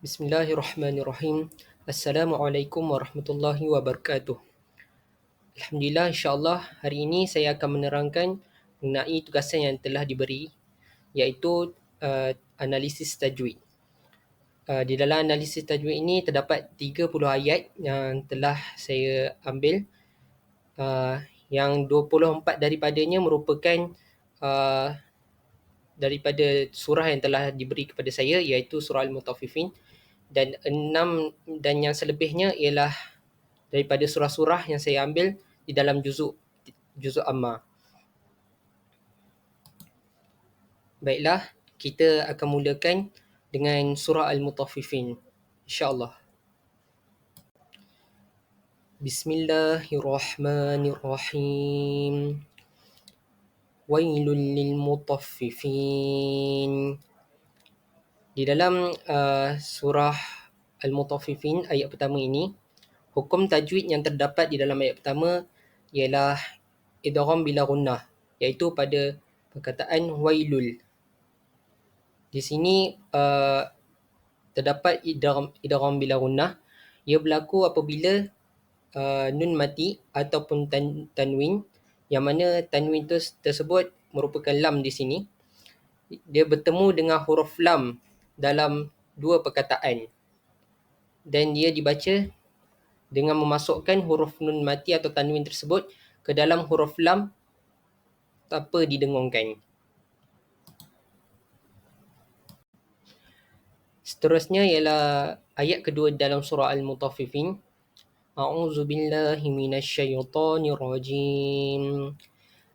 Bismillahirrahmanirrahim. Assalamualaikum warahmatullahi wabarakatuh. Alhamdulillah, insyaAllah hari ini saya akan menerangkan mengenai tugasan yang telah diberi, iaitu analisis tajwid. Di dalam analisis tajwid ini terdapat 30 ayat yang telah saya ambil. Yang 24 daripadanya merupakan daripada surah yang telah diberi kepada saya, iaitu surah Al-Mutaffifin, dan yang selebihnya ialah daripada surah-surah yang saya ambil di dalam juzuk amma. Baiklah, kita akan mulakan dengan surah Al-Mutaffifin, insya-Allah. Bismillahirrahmanirrahim. Wailul lil mutaffifin. Di dalam surah Al-Mutaffifin ayat pertama ini, hukum tajwid yang terdapat di dalam ayat pertama ialah idgham bila gunnah, iaitu pada perkataan wailul. Di sini terdapat idgham bila gunnah. Ia berlaku apabila nun mati ataupun tanwin, yang mana tanwin tersebut merupakan lam di sini. Dia bertemu dengan huruf lam dalam dua perkataan, dan dia dibaca dengan memasukkan huruf nun mati atau tanwin tersebut ke dalam huruf lam tanpa didengungkan. Seterusnya ialah ayat kedua dalam surah Al-Mutaffifin. A'udzu billahi minasyaitonir rajim.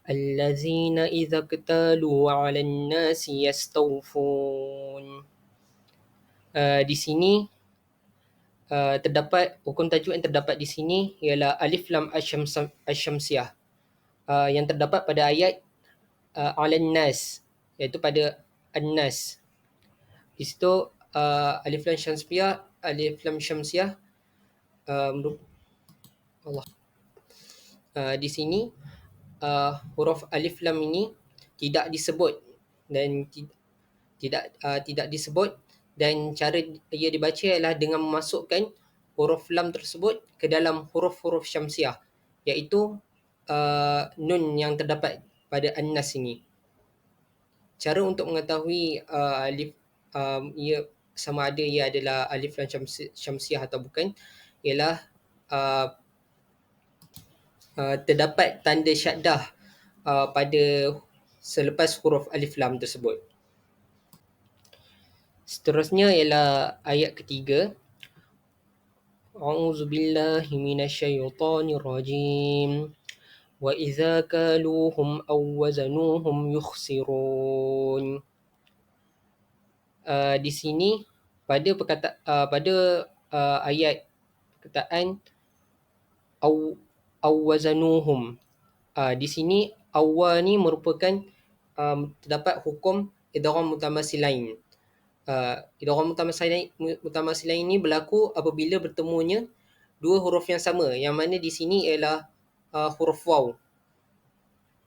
Allazina idza qtalu 'alan nasi yastawfun. Di sini terdapat hukum tajwid yang terdapat di sini ialah alif lam asyamsiyah yang terdapat pada ayat 'alan nas, iaitu pada an-nas. Di situ alif lam syamsiyah Allah. Di sini huruf alif lam ini tidak disebut tidak disebut, dan cara ia dibaca adalah dengan memasukkan huruf lam tersebut ke dalam huruf-huruf syamsiah, iaitu nun yang terdapat pada an-nas ini. Cara untuk mengetahui alif ia sama ada ia adalah alif lam syamsiah atau bukan ialah terdapat tanda syaddah pada selepas huruf alif lam tersebut. Seterusnya ialah ayat ketiga. A'udzu billahi minasyaitonir rajim. Wa idza kaluhum aw wazanuhum yukhsirun. Di sini pada ayat perkataan aw wazanuhum, di sini awwa ni merupakan terdapat hukum idgham mutamasilain. Idgham mutamasilain ini berlaku apabila bertemunya dua huruf yang sama, yang mana di sini ialah huruf waw.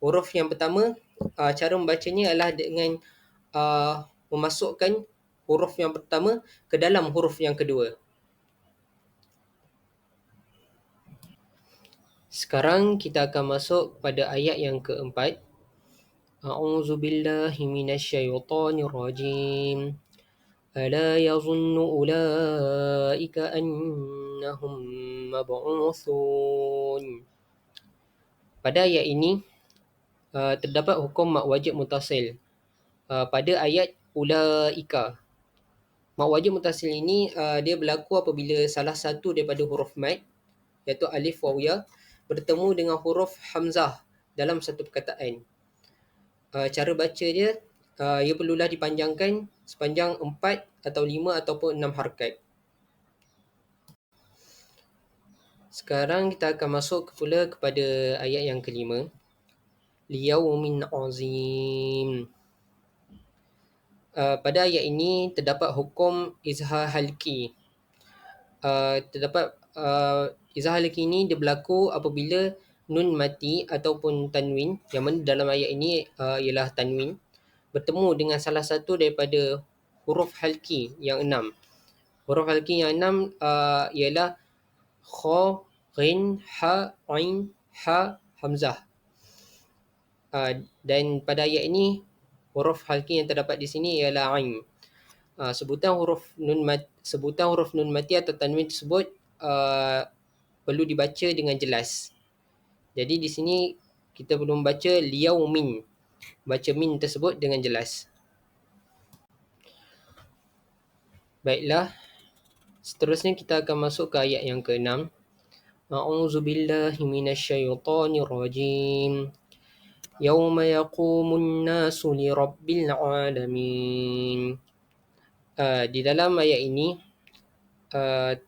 Huruf yang pertama, cara membacanya adalah dengan memasukkan huruf yang pertama ke dalam huruf yang kedua. Sekarang kita akan masuk pada ayat yang keempat. A'udzu billahi minasyaitonir rajim. Ala yazunnu ulaika annahum mab'utsun. Pada ayat ini terdapat hukum mak wajib mutasil pada ayat ulaika. Mak wajib mutasil ini dia berlaku apabila salah satu daripada huruf mad, iaitu alif waw ya, bertemu dengan huruf hamzah dalam satu perkataan. Cara baca dia, ia perlulah dipanjangkan sepanjang 4 atau 5 ataupun 6 harakat. Sekarang kita akan masuk pula kepada ayat yang kelima. Liyaumin azim. Pada ayat ini terdapat hukum izhar halqi. Terdapat izhar halqi ini dia berlaku apabila nun mati ataupun tanwin, yang mana dalam ayat ini ialah tanwin, bertemu dengan salah satu daripada huruf halqi yang 6. Huruf halki yang enam ialah kha, ghin, ha, ain, ha, hamzah. Dan pada ayat ini huruf halki yang terdapat di sini ialah ain. Sebutan huruf nun mati atau tanwin tersebut perlu dibaca dengan jelas. Jadi di sini kita perlu membaca liyaumin. Baca min tersebut dengan jelas. Baiklah, seterusnya kita akan masuk ke ayat yang ke-6. A'udzubillahi minasyaitonirrajim. Yauma yaqumun nasu lirabbil alamin. Di dalam ayat ini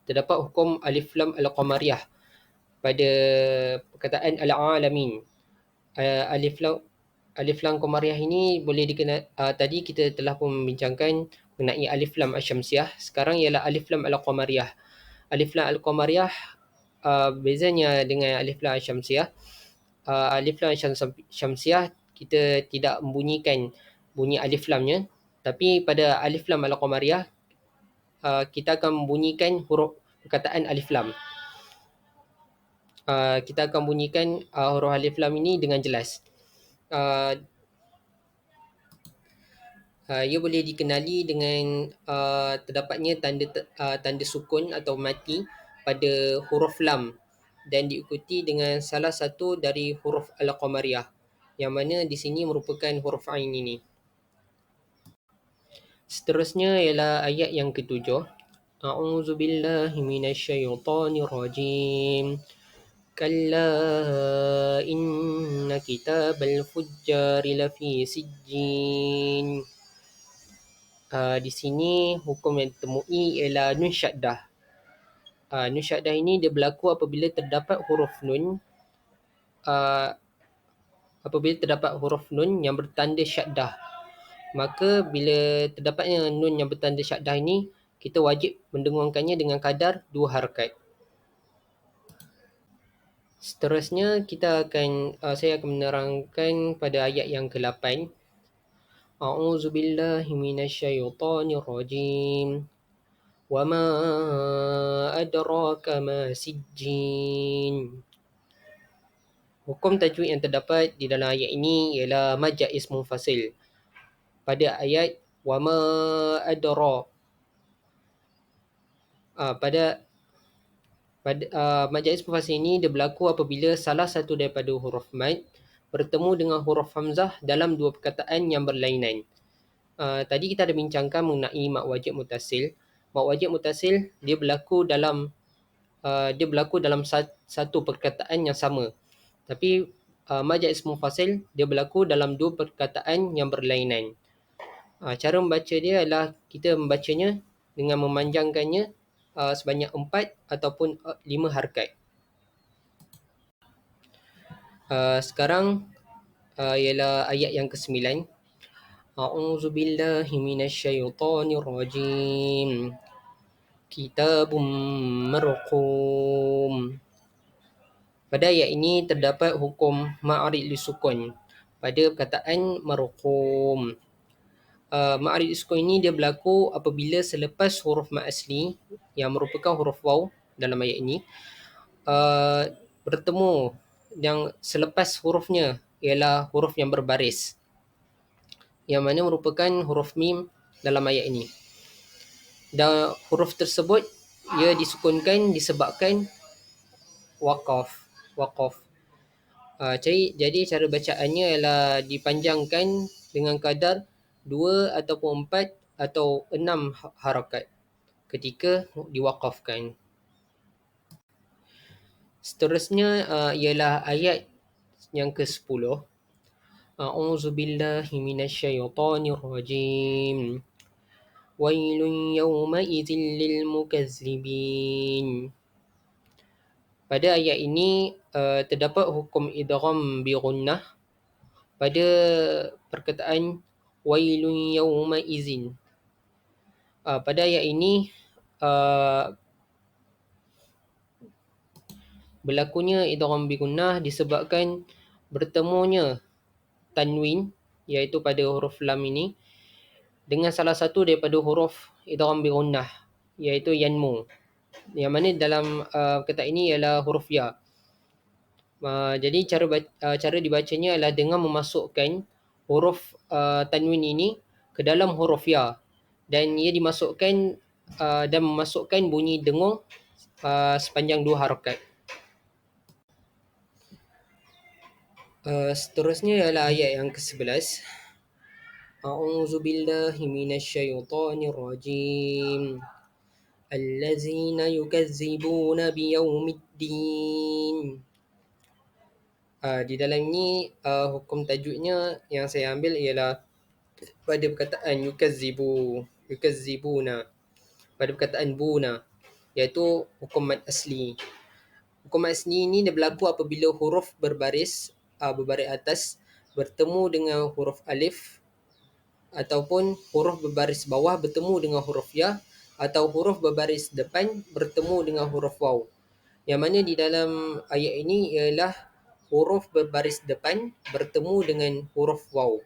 terdapat hukum alif lam al-qamariyah pada perkataan al-alamin. Alif lam qamariyah ini boleh dikenal, tadi kita telah pun membincangkan mengenai alif lam asyamsiyah. Sekarang ialah alif lam al-qamariyah. Alif lam al-qamariyah bezanya dengan alif lam asyamsiyah. Alif lam asyamsiyah kita tidak membunyikan bunyi alif lamnya, tapi pada alif lam al-qamariyah kita akan membunyikan huruf perkataan alif lam. Kita akan bunyikan huruf alif lam ini dengan jelas. Ia boleh dikenali dengan terdapatnya tanda sukun atau mati pada huruf lam dan diikuti dengan salah satu dari huruf al-qamariyah yang mana di sini merupakan huruf ain ini. Seterusnya ialah ayat yang ketujuh. A'udzubillahi minasyaitonirrajim. Kalla inna kitabal fujjari lafi sijjin. Di sini hukum yang ditemui ialah nun syaddah. Nun syaddah ini dia berlaku apabila terdapat huruf nun yang bertanda syaddah. Maka bila terdapatnya nun yang bertanda syaddah ini, kita wajib mendengungkannya dengan kadar 2 harakat. Seterusnya saya akan menerangkan pada ayat yang ke-8. A'udzubillahi minasyaitonirrajim. Wa ma adraka ma sijjin. Hukum tajwid yang terdapat di dalam ayat ini ialah majaz ism munfasil. Pada ayat wa ma adra majaz ism munfasil ini dia berlaku apabila salah satu daripada huruf mad bertemu dengan huruf hamzah dalam dua perkataan yang berlainan. Tadi kita ada bincangkan mengenai mad wajib mutasil. Mad wajib mutasil dia berlaku dalam satu perkataan yang sama. Tapi majaz ism munfasil dia berlaku dalam dua perkataan yang berlainan. Cara membaca dia adalah kita membacanya dengan memanjangkannya sebanyak 4 ataupun 5 harakat. Sekarang ialah ayat yang ke-9. A'udzubillahi minasyaitonirrajim. Kitabun marqum. Pada ayat ini terdapat hukum ma'arid lisukun pada perkataan marqum. Ma'arid lisukun ini dia berlaku apabila selepas huruf mad asli yang merupakan huruf waw dalam ayat ini bertemu yang selepas hurufnya ialah huruf yang berbaris yang mana merupakan huruf mim dalam ayat ini. Dan huruf tersebut ia disukunkan disebabkan waqaf. Jadi cara bacaannya ialah dipanjangkan dengan kadar 2 ataupun 4 atau 6 harakat ketika diwaqafkan. Seterusnya ialah ayat yang ke-10. A'udzubillahi minasyaitonirrajim. Wailun yawmaidzin lil mukazzibin. Pada ayat ini terdapat hukum idgham bi gunnah pada perkataan wailun yawmaidzin. Pada ayat ini berlakunya idgham bi gunnah disebabkan bertemunya tanwin iaitu pada huruf lam ini dengan salah satu daripada huruf idgham bi gunnah iaitu yanmu. Yang mana dalam perkataan ini ialah huruf ya. Jadi cara dibacanya adalah dengan memasukkan huruf tanwin ini ke dalam huruf ya, dan ia dimasukkan dan memasukkan bunyi dengung sepanjang 2 harakat. Seterusnya ialah ayat yang ke-11. A'udzu billahi minasyaitonir rajim. Allazina yukazzibuna biyaumiddin. Di dalam ni hukum tajwidnya yang saya ambil ialah pada perkataan yukazzibuna, pada perkataan buna, iaitu hukum mad asli. Hukum mad asli ni dia berlaku apabila huruf berbaris atas bertemu dengan huruf alif, ataupun huruf berbaris bawah bertemu dengan huruf ya, atau huruf berbaris depan bertemu dengan huruf waw. Yang mana di dalam ayat ini ialah huruf berbaris depan bertemu dengan huruf waw.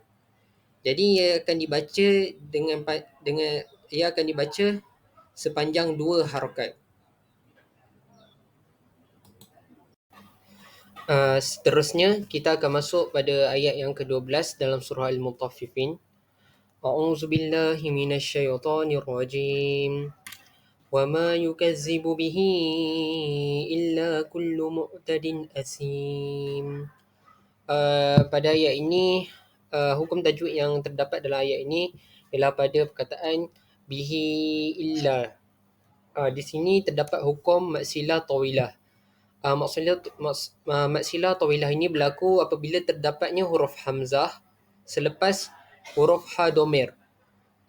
Jadi ia akan dibaca dengan ia akan dibaca sepanjang 2 harakat. Seterusnya kita akan masuk pada ayat yang ke-12 dalam surah Al-Mutaffifin. A'udzu billahi minasyaitonir rajim. Wa ma yukazzibu bihi illa kullu mu'tadin asim. Pada ayat ini hukum tajwid yang terdapat dalam ayat ini ialah pada perkataan bihi illa. Di sini terdapat hukum maksilah tawilah. Maksilah tawilah ini berlaku apabila terdapatnya huruf hamzah selepas huruf ha domir.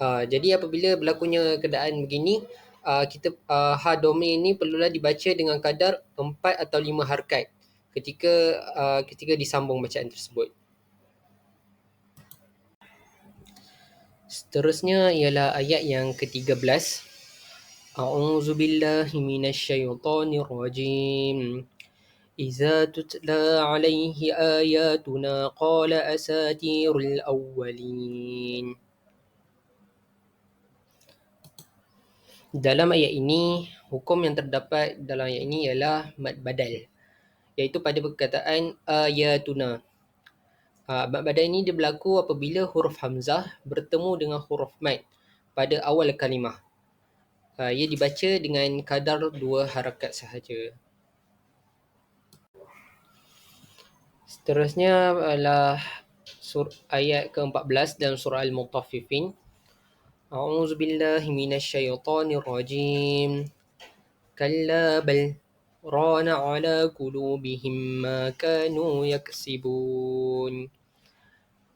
Jadi apabila berlakunya keadaan begini, kita ha domir ini perlulah dibaca dengan kadar 4 atau 5 harakat ketika disambung bacaan tersebut. Seterusnya ialah ayat yang ke-13. A'udzu billahi minasyaitonir rajim. Iza tutla alaihi ayatuna qala asatirul awwalin. Dalam ayat ini, hukum yang terdapat dalam ayat ini ialah mad badal, iaitu pada perkataan ayatuna. Mad badal ini dia berlaku apabila huruf hamzah bertemu dengan huruf mad pada awal kalimah. Ia dibaca dengan kadar 2 harakat sahaja. Seterusnya adalah ayat ke-14 dalam surah Al-Mutaffifin. A'udzu billahi minasyaitonir rajim. Kalla bal rana ala qulubihim ma kanu yaksibun.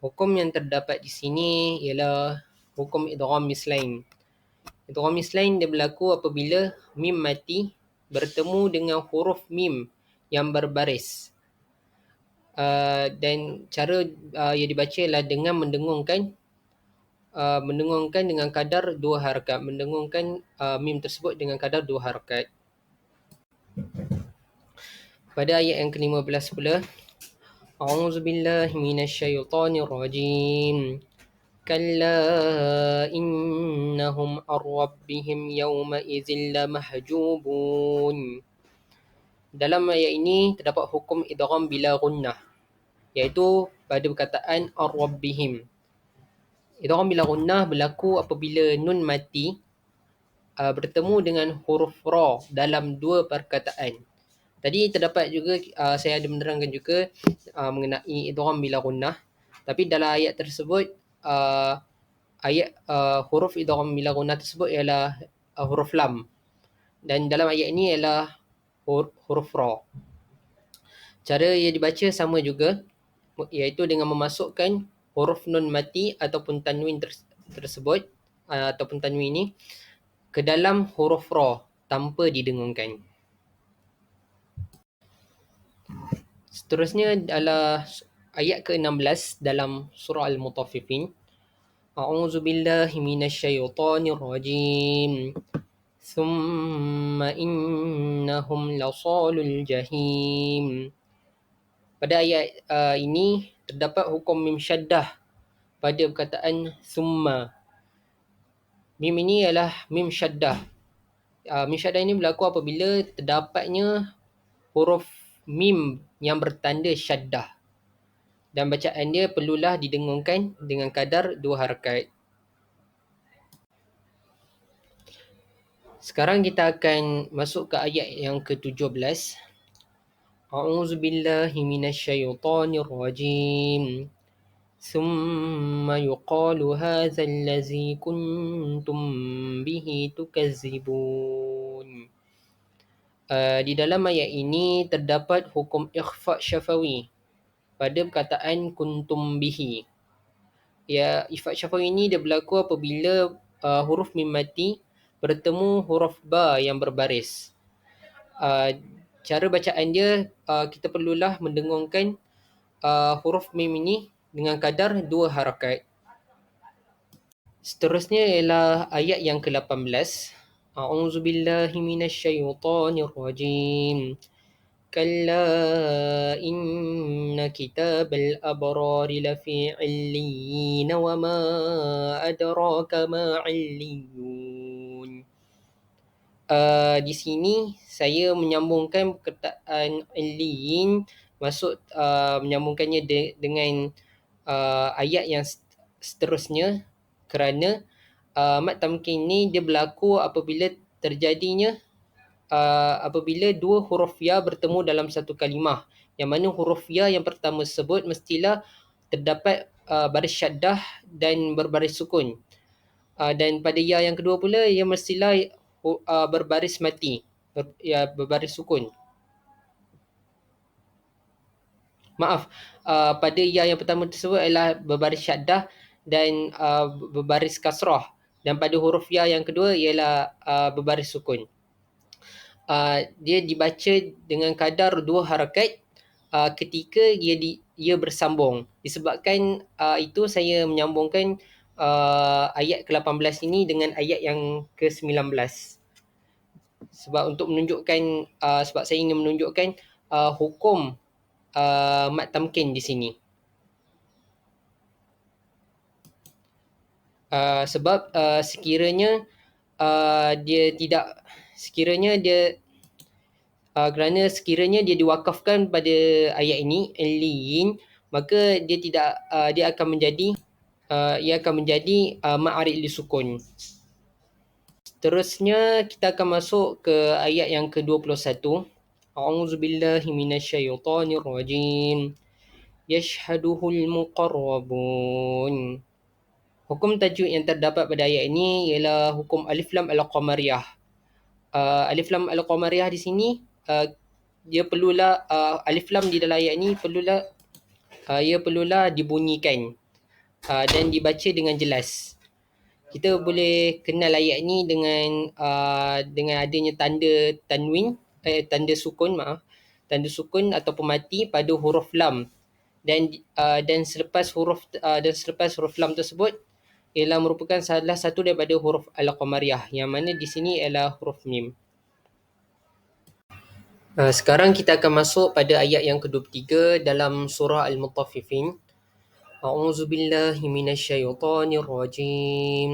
Hukum yang terdapat di sini ialah hukum idgham mislain. Idgham mislain dia berlaku apabila mim mati bertemu dengan huruf mim yang berbaris. Dan cara ia dibaca ialah dengan mendengungkan dengan kadar 2 harakat, mendengungkan mim tersebut dengan kadar 2 harakat. Pada ayat yang ke-15 pula, A'udzu billahi minasyaitonir rajim. Kalla innahum ar-rabbihim yawma idzin lamahjubun. Dalam ayat ini terdapat hukum idgham bila gunnah, iaitu pada perkataan ar-rabbihim. Idgham bila gunnah berlaku apabila nun mati bertemu dengan huruf ra dalam 2 perkataan. Tadi terdapat juga saya ada menerangkan juga mengenai idgham bila gunnah, tapi dalam ayat tersebut huruf idgham bila gunnah tersebut ialah huruf lam, dan dalam ayat ini ialah huruf ra. Cara ia dibaca sama juga, iaitu dengan memasukkan huruf nun mati ataupun tanwin tersebut ataupun tanwin ini ke dalam huruf ra tanpa didengungkan. Seterusnya adalah ayat ke-16 dalam surah Al-Mutaffifin. A'udzu billahi minasyaitonir rajim. Thumma innahum lasalul jahim. Pada ayat ini terdapat hukum mim syaddah pada perkataan thumma. Mim ini ialah mim syaddah Mim syaddah ini berlaku apabila terdapatnya huruf mim yang bertanda syaddah dan bacaan dia perlulah didengungkan dengan kadar 2 harakat. Sekarang kita akan masuk ke ayat yang ke-17. A'udzubillahi minasyaitonirrajim. ثم يقال هذا الذي كنتم به تكذبون. Di dalam ayat ini terdapat hukum ikhfa syafawi pada perkataan kuntum bihi. Ya, ikhfa syafawi ini dia berlaku apabila huruf mim mati bertemu huruf ba yang berbaris. Cara bacaan dia kita perlulah mendengungkan huruf mim ini dengan kadar 2 harakat. Seterusnya ialah ayat yang ke-18. A'udzubillahi minasyaitonirrajim. Kalla inna kitabal abrari lafi 'illiyyin wa ma adraka ma 'illiyun. Di sini saya menyambungkan perkataan 'illiyyin menyambungkannya dengan ayat yang seterusnya kerana mad tamkin ni dia berlaku apabila terjadinya apabila dua huruf ya bertemu dalam satu kalimah, yang mana huruf ya yang pertama tersebut mestilah terdapat baris syaddah dan berbaris sukun, dan pada ya yang kedua pula ia mestilah berbaris mati, berbaris sukun. Maaf, pada ya yang pertama tersebut adalah berbaris syaddah dan berbaris kasrah, dan pada huruf ya yang kedua ialah berbaris sukun. Dia dibaca dengan kadar 2 harakat ketika ia bersambung. Disebabkan itu saya menyambungkan ayat ke-18 ini dengan ayat yang ke-19. Sebab saya ingin menunjukkan hukum mad tamkin di sini. Sebab sekiranya dia diwakafkan pada ayat ini illiyin, maka dia akan menjadi ma'arid li sukun. Seterusnya kita akan masuk ke ayat yang ke-21. A'udzubillahi minasyaitonirrajim. Yashhaduhul muqarrabun. Hukum tajuk yang terdapat pada ayat ini ialah hukum alif lam al-qamariyah. Alif lam al-qamariyah di sini dia perlulah alif lam di dalam ayat ini perlulah dibunyikan dan dibaca dengan jelas. Kita boleh kenal ayat ini dengan adanya tanda sukun atau pemati pada huruf lam, dan selepas huruf lam tersebut ialah merupakan salah satu daripada huruf al-qamariyah, yang mana di sini ialah huruf mim. Sekarang kita akan masuk pada ayat yang ke-23 dalam surah Al-Mutaffifin. A'udzubillahi minasyaitonirrajim.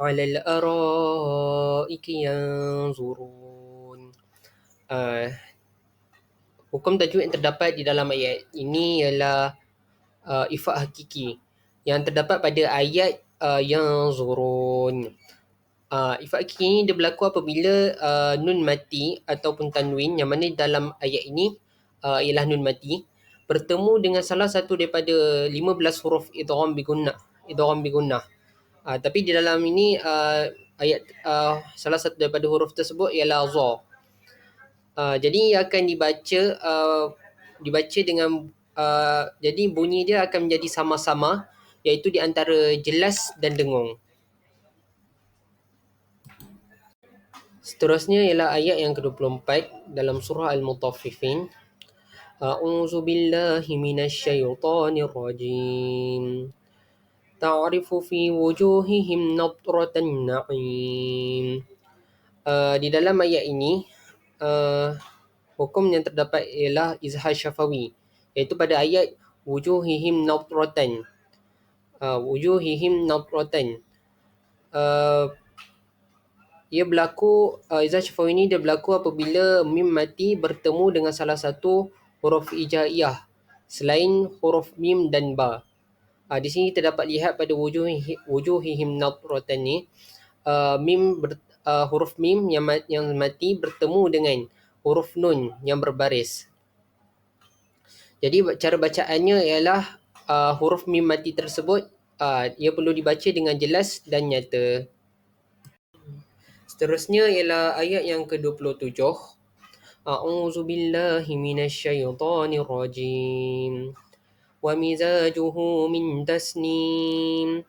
'Alal araiki yanzurun. Hukum tajwid yang terdapat di dalam ayat ini ialah ifak hakiki yang terdapat pada ayat yanzurun. Ifak hakiki ini dia berlaku apabila nun mati ataupun tanwin, yang mana dalam ayat ini ialah nun mati, bertemu dengan salah satu daripada 15 huruf idgham bi gunnah. Tapi di dalam ini salah satu daripada huruf tersebut ialah za. Jadi akan dibaca dengan jadi bunyi dia akan menjadi sama-sama, iaitu di antara jelas dan dengung. Seterusnya ialah ayat yang ke-24 dalam surah Al-Mutaffifin. A'udzu billahi minasyaitonirrajim. Ta'rifu fi wujuhihim nadratan na'im. Di dalam ayat ini hukum yang terdapat ialah izhar syafawi, iaitu pada ayat wujuhihim nadratan. ia berlaku, izhar syafawi ni dia berlaku apabila mim mati bertemu dengan salah satu huruf hijaiyah selain huruf mim dan ba. Di sini kita dapat lihat pada wujuhihim nadratan ni, huruf mim yang mati bertemu dengan huruf nun yang berbaris. Jadi cara bacaannya ialah huruf mim mati tersebut ia perlu dibaca dengan jelas dan nyata. Seterusnya ialah ayat yang ke-27. A'udzu billahi minasyaitonir rajim. Wa mizajuhu min tasnim.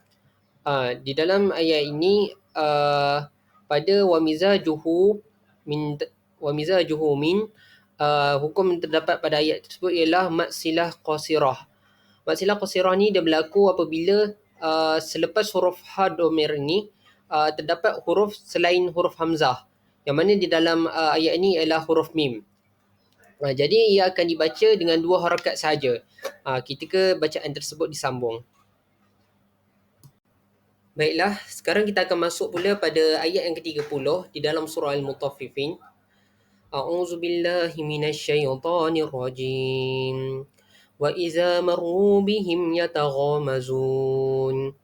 Di dalam ayat ini pada wa mizajuhu min hukum yang terdapat pada ayat tersebut ialah maksilah qasirah. Maksilah qasirah ni dia berlaku apabila selepas huruf ha dhamir ni terdapat huruf selain huruf hamzah, yang mana di dalam ayat ini ialah huruf mim. Jadi ia akan dibaca dengan 2 harakat sahaja ketika bacaan tersebut disambung. Baiklah, sekarang kita akan masuk pula pada ayat yang ke-30 di dalam surah Al-Mutaffifin. A'udzu billahi minasyaitonir rajim. Wa iza marru bihim yataghamazun.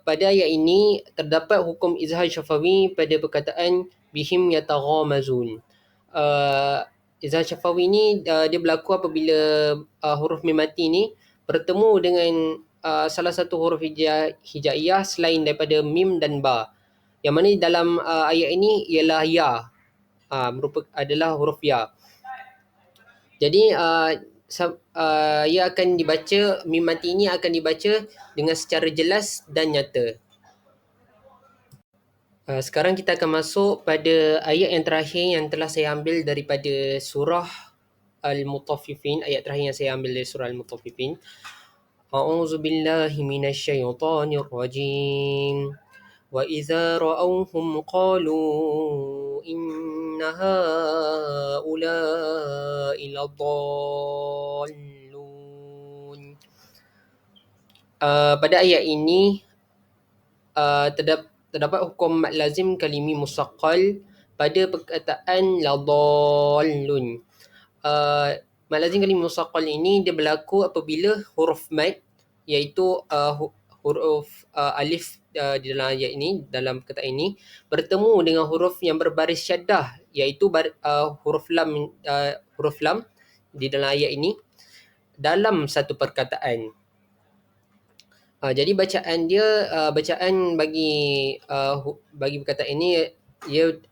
Pada ayat ini terdapat hukum izhar syafawi pada perkataan bihim yataghamazun. Izhar syafawi ni dia berlaku apabila huruf mim mati ni bertemu dengan salah satu huruf hijaiyah selain daripada mim dan ba. Yang mana dalam ayat ini ialah ya, adalah huruf ya. Jadi ia akan dibaca, mim mati ini akan dibaca dengan secara jelas dan nyata. Sekarang kita akan masuk pada ayat yang terakhir yang telah saya ambil daripada surah Al-Mutaffifin. Ayat terakhir yang saya ambil dari surah Al-Mutaffifin. A'udzu billahi minasyaitonir rajim. Wa idza ra'awhum qalu inna haula'i ladallun. Pada ayat ini terdapat hukum mad lazim kalimi musaqqal pada perkataan ladallun. Mad lazim kalimi musaqqal ini dia berlaku apabila huruf mad iaitu huruf alif di dalam ayat ini, dalam perkataan ini bertemu dengan huruf yang berbaris syaddah iaitu huruf lam di dalam ayat ini dalam satu perkataan. Jadi bacaan bagi perkataan ini,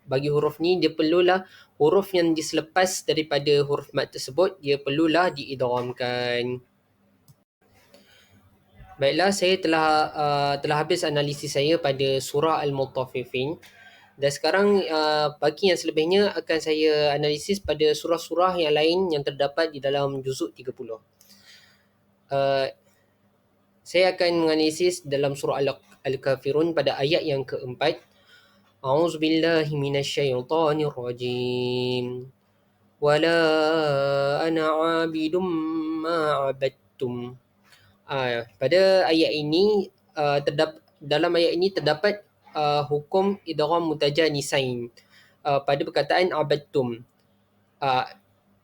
bagi huruf ni dia perlulah huruf yang diselepas daripada huruf mad tersebut dia perlulah diidghamkan. Baiklah, saya telah habis analisis saya pada surah Al-Mutaffifin, dan sekarang bagi yang selebihnya akan saya analisis pada surah-surah yang lain yang terdapat di dalam juzuk 30. Saya akan menganalisis dalam surah Al-Kafirun pada ayat yang keempat. A'udzu billahi minasyaitonir rajim. Wala ana 'abidum ma 'abadtum. Pada ayat ini dalam ayat ini terdapat hukum idgham mutajanisain pada perkataan abadtum.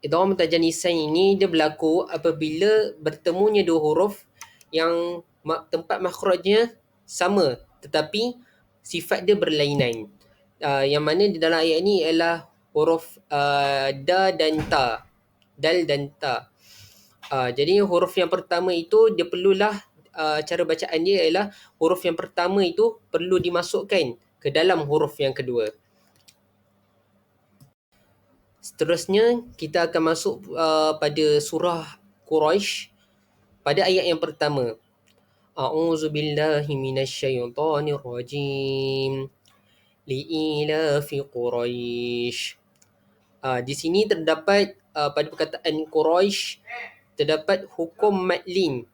Idgham mutajanisain ini dia berlaku apabila bertemunya 2 huruf yang tempat makhrajnya sama tetapi sifat dia berlainan. Yang mana di dalam ayat ini ialah huruf dal dan ta. Jadi huruf yang pertama itu dia perlulah cara bacaan dia ialah huruf yang pertama itu perlu dimasukkan ke dalam huruf yang kedua. Seterusnya kita akan masuk pada surah Quraisy pada ayat yang pertama. A'udzu billahi minasyaitonir rajim. Li'ilafi Quraisy. Di sini terdapat pada perkataan Quraisy terdapat hukum madlin.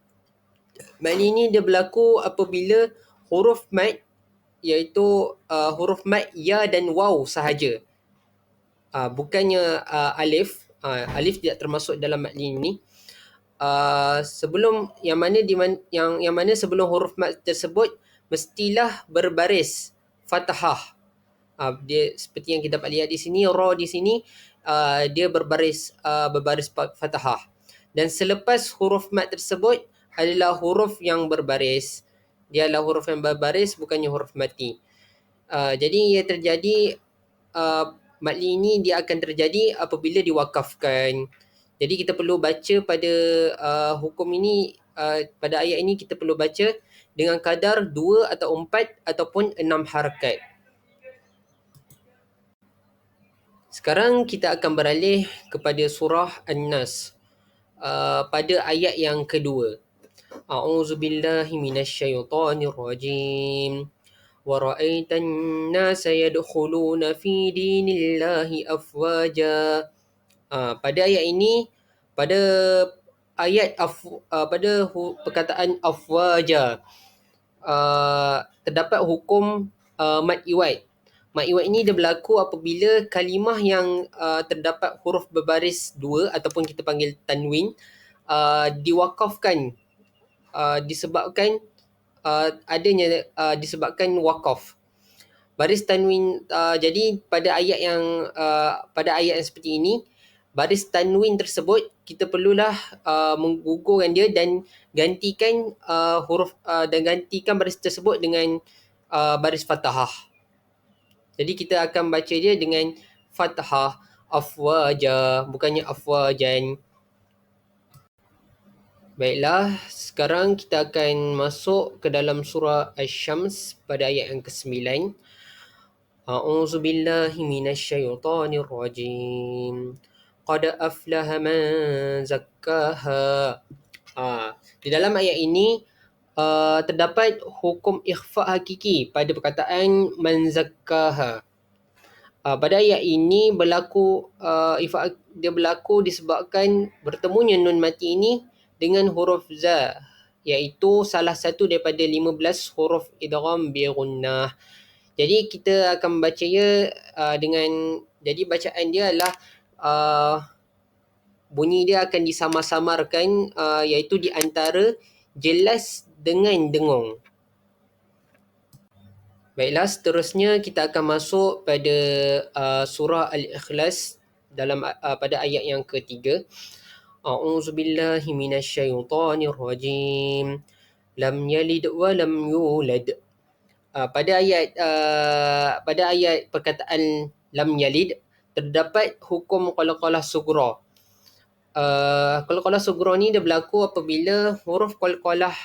Madlin ni dia berlaku apabila huruf mad iaitu huruf mad ya dan waw sahaja. Bukannya alif. Alif tidak termasuk dalam madlin ni. Sebelum yang mana sebelum huruf mad tersebut mestilah berbaris fathah. Dia seperti yang kita dapat lihat di sini, ra di sini dia berbaris fathah. Dan selepas huruf mat tersebut adalah huruf yang berbaris. Dia adalah huruf yang berbaris, bukannya huruf mati. Jadi ia terjadi, madli ini dia akan terjadi apabila diwakafkan. Jadi kita perlu baca pada hukum ini, pada ayat ini kita perlu baca dengan kadar 2 atau 4 ataupun 6 harakat. Sekarang kita akan beralih kepada surah An-Nas pada ayat yang kedua. A'udzubillahi minasyaitonirrajim. Wa ra'aitan nasa yadkhuluna fi dinillahi afwaja. Pada ayat ini, pada perkataan afwaja, terdapat hukum mad iwad. Mad iwad ini dia berlaku apabila kalimah yang terdapat huruf berbaris 2 ataupun kita panggil tanwin diwakafkan, disebabkan disebabkan wakaf. Baris tanwin, jadi pada ayat yang seperti ini, baris tanwin tersebut kita perlulah menggugurkan dia dan gantikan gantikan baris tersebut dengan baris fathah. Jadi kita akan baca dia dengan fathah, afwaja, bukannya afwajan. Baiklah, sekarang kita akan masuk ke dalam surah Asy-Syams pada ayat yang ke-9. A'udzu billahi minasyaitonir rajim. Qad aflaha man zakkaha. Di dalam ayat ini terdapat hukum ikhfa hakiki pada perkataan man zakkaha. Pada ayat ini berlaku dia berlaku disebabkan bertemunya nun mati ini dengan huruf za, iaitu salah satu daripada 15 huruf idgham bi gunnah. Jadi kita akan membacanya jadi bacaan dia adalah bunyi dia akan disamar-samarkan, iaitu di antara jelas dengan dengung. Baiklah, seterusnya kita akan masuk pada surah Al-Ikhlas pada ayat yang ketiga. A'udzubillahi minasyaitonirrajim. Lam yalid wa lam yulad. Pada ayat perkataan lam yalid terdapat hukum qalqalah sughra. Qalqalah sughra ni dia berlaku apabila huruf qalqalah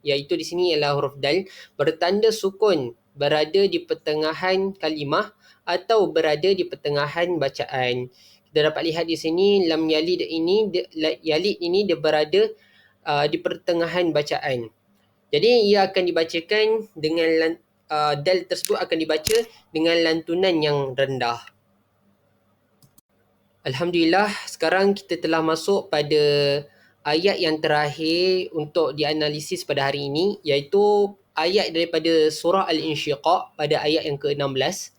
iaitu di sini ialah huruf dal bertanda sukun berada di pertengahan kalimah atau berada di pertengahan bacaan. Kita dapat lihat di sini lam yalid ini dia berada di pertengahan bacaan. Jadi ia akan dibacakan dengan dal tersebut akan dibaca dengan lantunan yang rendah. Alhamdulillah, sekarang kita telah masuk pada ayat yang terakhir untuk dianalisis pada hari ini, iaitu ayat daripada surah Al-Insyiqaq pada ayat yang ke-16.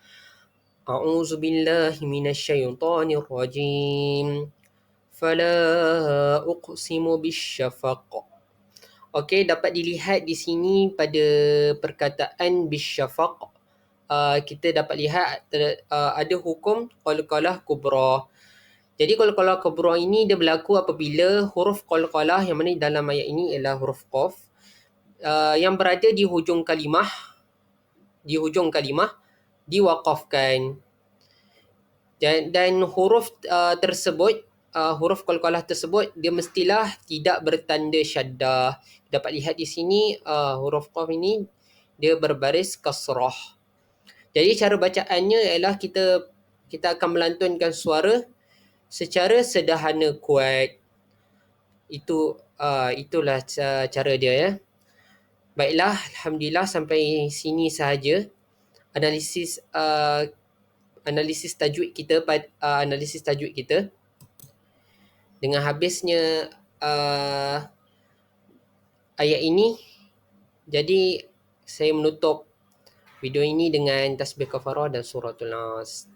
A'udzu billahi minasyaitonir rajim. Fala uqsimu bisyafaq. Okey, dapat dilihat di sini pada perkataan bisyafaq, kita dapat lihat ada hukum qalqalah kubra. Jadi qalqalah kubra ini dia berlaku apabila huruf qalqalah yang mana dalam ayat ini ialah huruf qaf, yang berada di hujung kalimah diwaqafkan. Dan huruf tersebut, huruf qalqalah tersebut dia mestilah tidak bertanda syaddah. Dapat lihat di sini huruf qaf ini dia berbaris kasrah. Jadi cara bacaannya ialah kita akan melantunkan suara secara sederhana kuat. Itulah cara dia ya. Baiklah, alhamdulillah sampai sini sahaja analisis tajwid kita. Dengan habisnya ayat ini, jadi saya menutup video ini dengan tasbih kafarah dan suratul Nas.